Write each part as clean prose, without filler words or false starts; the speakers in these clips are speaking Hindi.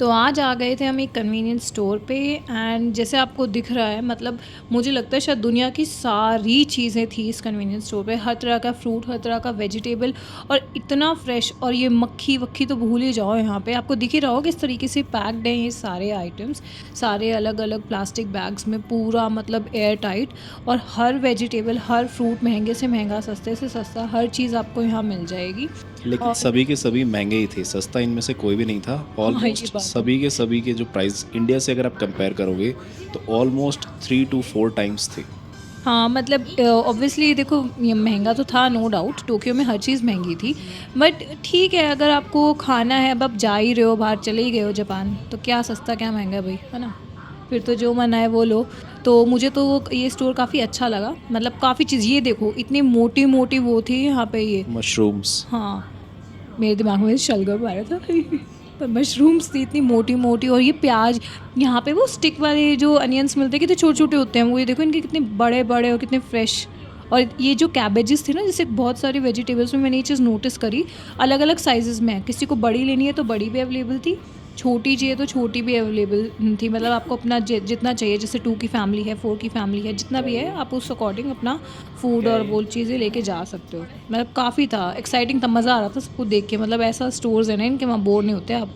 तो आज आ गए थे हम एक कन्वीनियंस स्टोर पे एंड जैसे आपको दिख रहा है मतलब मुझे लगता है शायद दुनिया की सारी चीज़ें थी इस कन्वीनियंस स्टोर पे। हर तरह का फ्रूट, हर तरह का वेजिटेबल और इतना फ्रेश। और ये मक्खी वक्खी तो भूल ही जाओ, यहाँ पे आपको दिख ही रहा होगा किस तरीके से पैक्ड हैं ये सारे आइटम्स। सारे अलग अलग प्लास्टिक बैग्स में पूरा मतलब एयर टाइट। और हर वेजिटेबल, हर फ्रूट महंगे से महंगा, सस्ते से सस्ता, हर चीज़ आपको यहाँ मिल जाएगी। लेकिन और सभी के सभी महंगे ही थे, सस्ता इनमें से कोई भी नहीं था। हाँ, ये ऑलमोस्ट बात है। सभी के जो प्राइस इंडिया से अगर आप कंपेयर करोगे तो ऑलमोस्ट 3 to 4 टाइम्स थे। हाँ, मतलब ऑब्वियसली देखो ये महंगा तो था, नो डाउट, टोक्यो में हर चीज़ महंगी थी। बट ठीक है, अगर आपको खाना है, अब आप जा ही रहे हो, बाहर चले ही गए हो जापान, तो क्या सस्ता क्या महंगा भाई, है ना? फिर तो जो मन आए वो लो। तो मुझे तो ये स्टोर काफ़ी अच्छा लगा, मतलब काफ़ी चीज़, ये देखो इतनी मोटी मोटी वो थी यहाँ पे ये। मशरूम्स। हाँ, मेरे दिमाग में शलगम आ रहा था पर मशरूम्स थी इतनी मोटी मोटी। और ये प्याज, यहाँ पे वो स्टिक वाले जो अनियंस मिलते हैं कितने छोटे छोटे होते हैं, वो ये देखो इनके कितने बड़े बड़े और कितने फ्रेश। और ये जो कैबेजेस थे ना, जैसे बहुत सारी वेजिटेबल्स में मैंने ये चीज़ नोटिस करी, अलग अलग साइजेस में है। किसी को बड़ी लेनी है तो बड़ी भी अवेलेबल थी, छोटी चाहिए तो छोटी भी अवेलेबल थी। मतलब आपको अपना जितना चाहिए, जैसे 2 की फैमिली है, 4 की फैमिली है, जितना भी है आप उस अकॉर्डिंग अपना फूड और वो चीज़ें लेके जा सकते हो। मतलब काफ़ी था एक्साइटिंग था, मज़ा आ रहा था सबको देख के। मतलब ऐसा स्टोर्स है ना इनके, वहाँ बोर नहीं होते आप।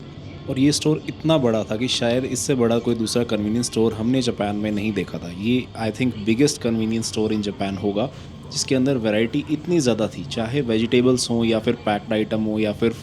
और ये स्टोर इतना बड़ा था कि शायद इससे बड़ा कोई दूसरा कन्वीनियंस स्टोर हमने जापान में नहीं देखा था। ये I think biggest convenience store in Japan होगा, जिसके अंदर वैरायटी इतनी ज़्यादा थी, चाहे वेजिटेबल्स हों या फिर पैक्ड आइटम हो या फिर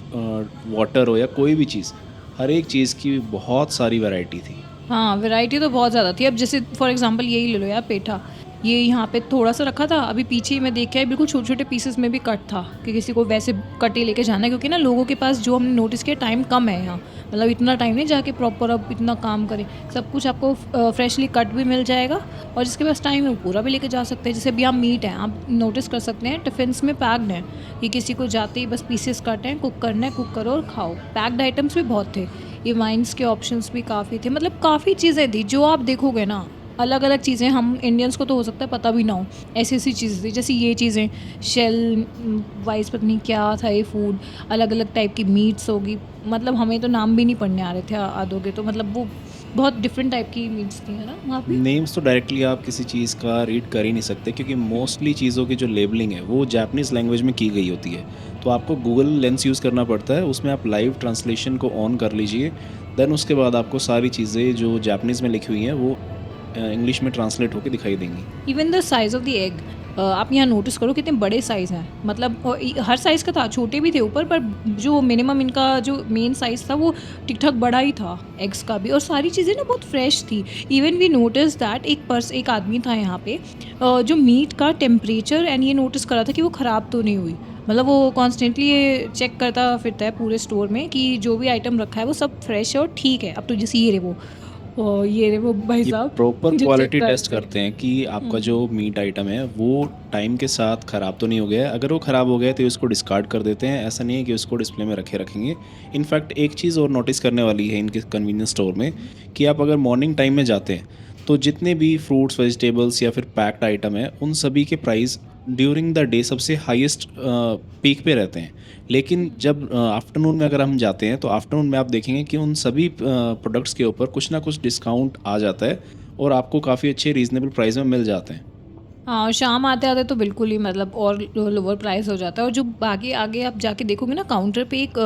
वाटर हो या कोई भी चीज़, हर एक चीज़ की बहुत सारी वैरायटी थी। हाँ, वैरायटी तो बहुत ज़्यादा थी। अब जैसे फॉर एग्ज़ाम्पल यही ले लो यार, पेठा। ये यहाँ पे थोड़ा-सा रखा था, अभी पीछे ही मैं देख के आई, बिल्कुल छोटे-छोटे पीसेस में भी कट था कि किसी को वैसे कट ही लेके जाना है, क्योंकि ना लोगों के पास, जो हमने नोटिस किया, टाइम कम है यहाँ। मतलब इतना टाइम नहीं जाके प्रॉपर अब इतना काम करें। सब कुछ आपको फ्रेशली कट भी मिल जाएगा, और जिसके पास टाइम है वो पूरा भी लेके जा सकते हैं। जैसे अभी यहाँ मीट है, आप नोटिस कर सकते हैं टिफ़िन्स में पैक्ड हैं, कि किसी को जाते ही बस पीसेस कट हैं, कुक करना है, कुक करो और खाओ। पैक्ड आइटम्स भी बहुत थे। ये वाइन्स के ऑप्शंस भी काफ़ी थे, मतलब काफ़ी चीज़ें थी जो आप देखोगे ना, अलग अलग चीज़ें, हम इंडियंस को तो हो सकता है पता भी ना हो, ऐसी ऐसी चीज़ें थी। जैसे ये चीज़ें शेल वाइज, पता नहीं क्या था ये फूड, अलग अलग टाइप की मीट्स होगी, मतलब हमें तो नाम भी नहीं पढ़ने आ रहे थे आधों के तो। मतलब वो बहुत डिफरेंट टाइप की मीट्स थी, है ना वहाँ पे। नेम्स तो डायरेक्टली आप किसी चीज़ का रीड कर ही नहीं सकते, क्योंकि मोस्टली चीज़ों की जो लेबलिंग है वो जापानीज़ लैंग्वेज में की गई होती है। तो आपको गूगल लेंस यूज़ करना पड़ता है, उसमें आप लाइव ट्रांसलेशन को ऑन कर लीजिए। देन उसके बाद आपको सारी चीज़ें जो जापानीज़ में लिखी हुई हैं वो इंग्लिश में ट्रांसलेट होकर दिखाई देंगी। Even the size of the egg, आप यहाँ नोटिस करो कितने बड़े साइज़ हैं। मतलब हर साइज़ का था, छोटे भी थे ऊपर, पर जो मिनिमम इनका जो मेन साइज़ था वो ठीक ठाक बड़ा ही था एग्स का भी। और सारी चीज़ें ना बहुत फ्रेश थी। इवन वी नोटिस दैट एक आदमी था यहाँ पे, जो मीट का टेम्परेचर एंड ये नोटिस कर रहा था कि वो ख़राब तो नहीं हुई। मतलब वो कॉन्स्टेंटली ये चेक करता फिरता है पूरे स्टोर में कि जो भी आइटम रखा है वो सब फ्रेश है और ठीक है। अब तो जैसे ये रहे वो भाई ये साहब प्रॉपर जो चेक क्वालिटी टेस्ट करते करते हैं कि आपका हैं। जो मीट आइटम है वो टाइम के साथ ख़राब तो नहीं हो गया है। अगर वो ख़राब हो गया है तो उसको डिस्कार्ड कर देते हैं, ऐसा नहीं है कि उसको डिस्प्ले में रखेंगे। इनफैक्ट एक चीज़ और नोटिस करने वाली है इनके कन्वीनियंस स्टोर में, कि आप अगर मॉर्निंग टाइम में जाते हैं तो जितने भी फ्रूट्स, वेजिटेबल्स या फिर पैक्ड आइटम है, उन सभी के प्राइस ड्यूरिंग द डे सबसे हाईएस्ट पीक पे रहते हैं। लेकिन जब आफ्टरनून में अगर हम जाते हैं तो आफ्टरनून में आप देखेंगे कि उन सभी प्रोडक्ट्स के ऊपर कुछ ना कुछ डिस्काउंट आ जाता है और आपको काफ़ी अच्छे रीज़नेबल प्राइस में मिल जाते हैं। हाँ, शाम आते-आते तो बिल्कुल ही मतलब और लोअर प्राइस हो जाता है। और जो बाकी आगे आप जाके देखोगे ना, काउंटर पे एक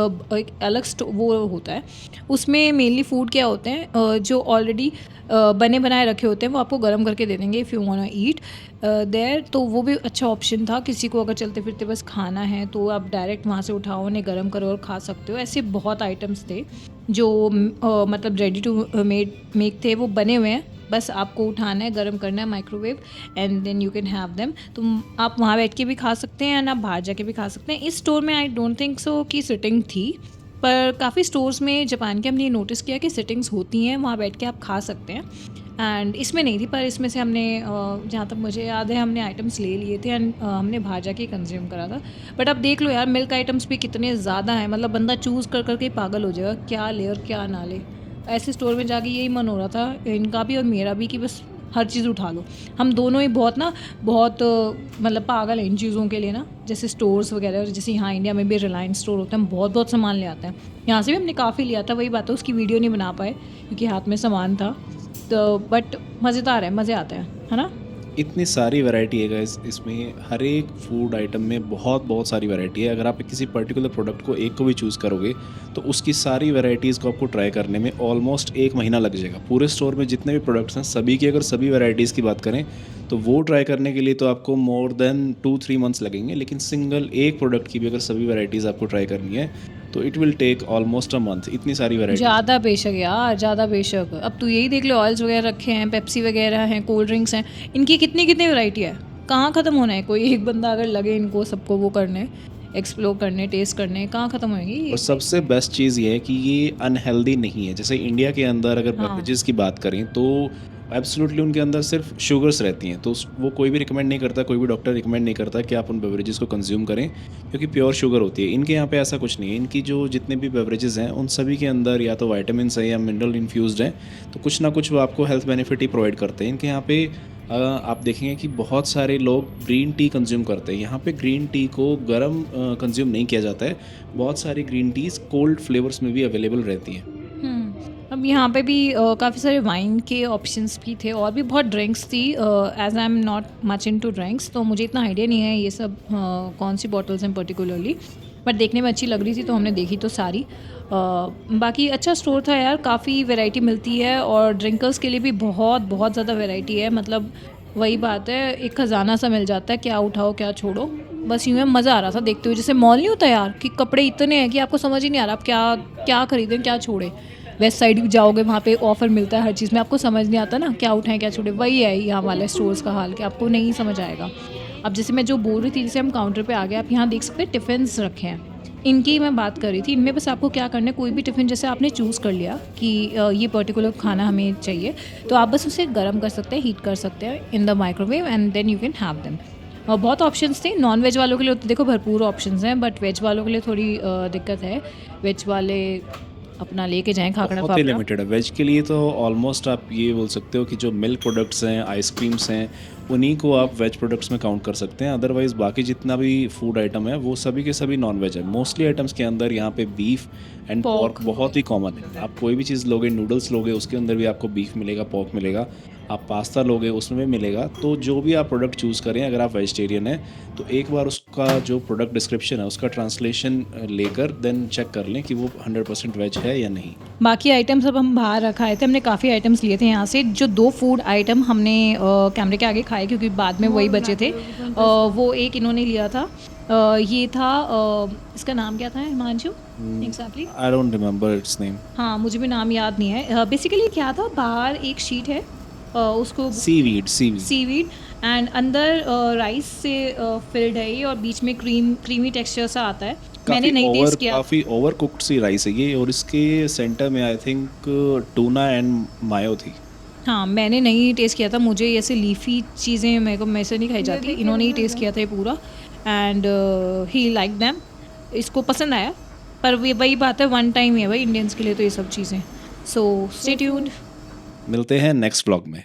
अलग वो होता है। उसमें मेनली फूड क्या होते हैं, जो ऑलरेडी बने बनाए रखे होते हैं, वो आपको गर्म करके दे देंगे if you want to eat there. तो वो भी अच्छा ऑप्शन था, किसी को अगर चलते-फिरते बस खाना है तो आप डायरेक्ट वहाँ से उठाओ, उन्हें गर्म करो और खा सकते हो। ऐसे बहुत आइटम्स थे जो मतलब रेडी टू मेक थे, वो बने हुए हैं। बस आपको उठाना है, गर्म करना है, microwave, and then you can have them. तो आप वहाँ बैठ के भी खा सकते हैं एंड आप बाहर जाके भी खा सकते हैं। इस स्टोर में आई डोंट थिंक सो कि सिटिंग थी, पर काफ़ी स्टोर्स में जापान के हमने ये नोटिस किया कि सिटिंग्स होती हैं, वहाँ बैठ के आप खा सकते हैं। एंड इसमें नहीं थी, पर इसमें से हमने जहाँ तक मुझे याद है हमने आइटम्स ले लिए थे एंड हमने बाहर जाके कंज्यूम करा था। बट अब देख लो यार, मिल्क आइटम्स भी कितने ज़्यादा हैं, मतलब बंदा चूज़ कर कर के पागल हो जाएगा क्या ले और क्या ना ले। ऐसे स्टोर में जाके यही मन हो रहा था इनका भी और मेरा भी, कि बस हर चीज़ उठा लो। हम दोनों ही बहुत ना बहुत मतलब पागल हैं इन चीज़ों के लिए ना, जैसे स्टोर्स वगैरह, जैसे यहाँ इंडिया में भी रिलायंस स्टोर होता है, हम बहुत बहुत सामान ले आते हैं। यहाँ से भी हमने काफ़ी लिया था, वही बात है उसकी वीडियो नहीं बना पाए क्योंकि हाथ में सामान था, तो बट मज़ेदार है, मज़े आते हैं, है ना? इतनी सारी वैरायटी है गाइस, इसमें हर एक फूड आइटम में बहुत बहुत सारी वैरायटी है। अगर आप किसी पर्टिकुलर प्रोडक्ट को एक को भी चूज़ करोगे तो उसकी सारी वैरायटीज़ को आपको ट्राई करने में ऑलमोस्ट 1 महीना लग जाएगा। पूरे स्टोर में जितने भी प्रोडक्ट्स हैं सभी की अगर सभी वैरायटीज़ की बात करें तो वो ट्राई करने के लिए तो आपको मोर देन 2-3 मंथ्स लगेंगे, लेकिन सिंगल एक प्रोडक्ट की भी अगर सभी वैरायटीज़ आपको ट्राई करनी है तो it will take almost a month, इतनी सारी वैरायटीज़। ज़्यादा बेशक यार, ज़्यादा बेशक। अब तू यही देख ले, ऑयल्स वगैरह रखे हैं, पेप्सी वगैरह हैं, कोल्ड ड्रिंक्स हैं, इनकी कितनी कितनी वैरायटी है, कहाँ ख़त्म होना है। कोई एक बंदा अगर लगे इनको सबको वो करने, एक्सप्लोर करने, टेस्ट करने, कहाँ ख़त्म होएंगी। और सबसे बेस्ट चीज़ ये है कि ये अनहेल्दी नहीं है। जैसे इंडिया के अंदर अगर हाँ। बेवरेजेस की बात करें तो एब्सोल्युटली उनके अंदर सिर्फ शुगर्स रहती हैं, तो वो कोई भी रिकमेंड नहीं करता, कोई भी डॉक्टर रिकमेंड नहीं करता कि आप उन बेवरेजेस को कंज्यूम करें क्योंकि प्योर शुगर होती है। इनके यहाँ पे ऐसा कुछ नहीं है। इनकी जो जितने भी बेवरेजेस हैं उन सभी के अंदर या तो वाइटामिन है या मिनरल इन्फ्यूज्ड हैं, तो कुछ ना कुछ वो आपको हेल्थ बेनिफिट ही प्रोवाइड करते हैं। इनके यहाँ पे आप देखेंगे कि बहुत सारे लोग ग्रीन टी कंज्यूम करते हैं। यहाँ पे ग्रीन टी को गर्म कंज्यूम नहीं किया जाता है। बहुत सारी ग्रीन टीज़ कोल्ड फ्लेवर्स में भी अवेलेबल रहती हैं। अब यहाँ पे भी काफ़ी सारे वाइन के ऑप्शंस भी थे और भी बहुत ड्रिंक्स थी। As I am not much into drinks, तो मुझे इतना आइडिया नहीं है ये सब कौन सी बॉटल्स हैं पर्टिकुलरली, बट देखने में अच्छी लग रही थी तो हमने देखी तो सारी। बाकी अच्छा स्टोर था यार, काफ़ी वैरायटी मिलती है और ड्रिंकर्स के लिए भी बहुत बहुत ज़्यादा वैरायटी है। मतलब वही बात है, एक ख़जाना सा मिल जाता है, क्या उठाओ क्या छोड़ो। बस यूँ है, मज़ा आ रहा था देखते हुए। जैसे मॉल नहीं होता यार कि कपड़े इतने हैं कि आपको समझ ही नहीं आ रहा आप क्या क्या खरीदें क्या छोड़ें। वेस्ट साइड जाओगे वहाँ पे ऑफ़र मिलता है हर चीज़ में, आपको समझ नहीं आता ना क्या उठाएं क्या छोड़ें। वही है यहाँ वाले स्टोर्स का हाल कि आपको नहीं समझ आएगा। अब जैसे मैं जो बोल रही थी, जैसे हम काउंटर पे आ गए, आप यहाँ देख सकते हैं टिफ़िन्स रखे हैं, इनकी मैं बात कर रही थी। इनमें बस आपको क्या करना है, कोई भी टिफ़िन जैसे आपने चूज़ कर लिया कि ये पर्टिकुलर खाना हमें चाहिए, तो आप बस उसे गर्म कर सकते हैं, हीट कर सकते हैं in the microwave and then you can have them. और बहुत ऑप्शंस थे। नॉन वेज वालों के लिए तो देखो भरपूर ऑप्शंस हैं, बट वेज वालों के लिए थोड़ी दिक्कत है। वेज वाले अपना लेके जाएँ खाकड़ा बहुत ही फाफड़ा। लिमिटेड है। वेज के लिए तो ऑलमोस्ट आप ये बोल सकते हो कि जो मिल्क प्रोडक्ट्स हैं, आइसक्रीम्स हैं, उन्हीं को आप वेज प्रोडक्ट्स में काउंट कर सकते हैं। अदरवाइज़ बाकी जितना भी फूड आइटम है वो सभी के सभी नॉन वेज है। मोस्टली आइटम्स के अंदर यहाँ पे बीफ एंड पोर्क पोर्क। बहुत ही कॉमन है। आप कोई भी चीज़ लोगे, नूडल्स लोगे उसके अंदर भी आपको बीफ मिलेगा, पोर्क मिलेगा। आप पास्ता लोगे उसमें भी मिलेगा। तो जो भी आप प्रोडक्ट चूज़ करें, अगर आप वेजिटेरियन हैं तो एक बार उसका जो प्रोडक्ट डिस्क्रिप्शन है उसका ट्रांसलेशन लेकर देन चेक कर लें कि वो 100% वेज है या नहीं। बाकी आइटम्स अब हम बाहर रखाए थे, हमने काफ़ी आइटम्स लिए थे यहाँ से। जो 2 फूड आइटम हमने कैमरे के आगे खाए क्योंकि बाद में वही बचे थे। वो एक इन्होंने लिया था, ये था इसका नाम क्या था Himanshu exactly? I don't remember it's name. हाँ, मुझे भी नाम याद नहीं है। बेसिकली क्या था, बाहर एक शीट है, उसको सीवीड। सीवीड एंड अंदर राइस से फिल्ड है ये, और बीच में क्रीमी टेक्सचर सा आता है। मैंने नहीं टेस्ट किया। काफ़ी ओवर कुक्ड सी राइस है ये, और इसके सेंटर में आई थिंक टूना एंड मायो थी। हाँ, मैंने नहीं टेस्ट किया था। मुझे ऐसे लीफी चीज़ें मेरे से नहीं खाई जाती। इन्होंने ही टेस्ट किया था ये पूरा एंड ही लाइक दैम, इसको पसंद आया। पर वही बात है, वन टाइम ही है भाई इंडियंस के लिए तो ये सब चीज़ें। So stay tuned. मिलते हैं नेक्स्ट व्लॉग में।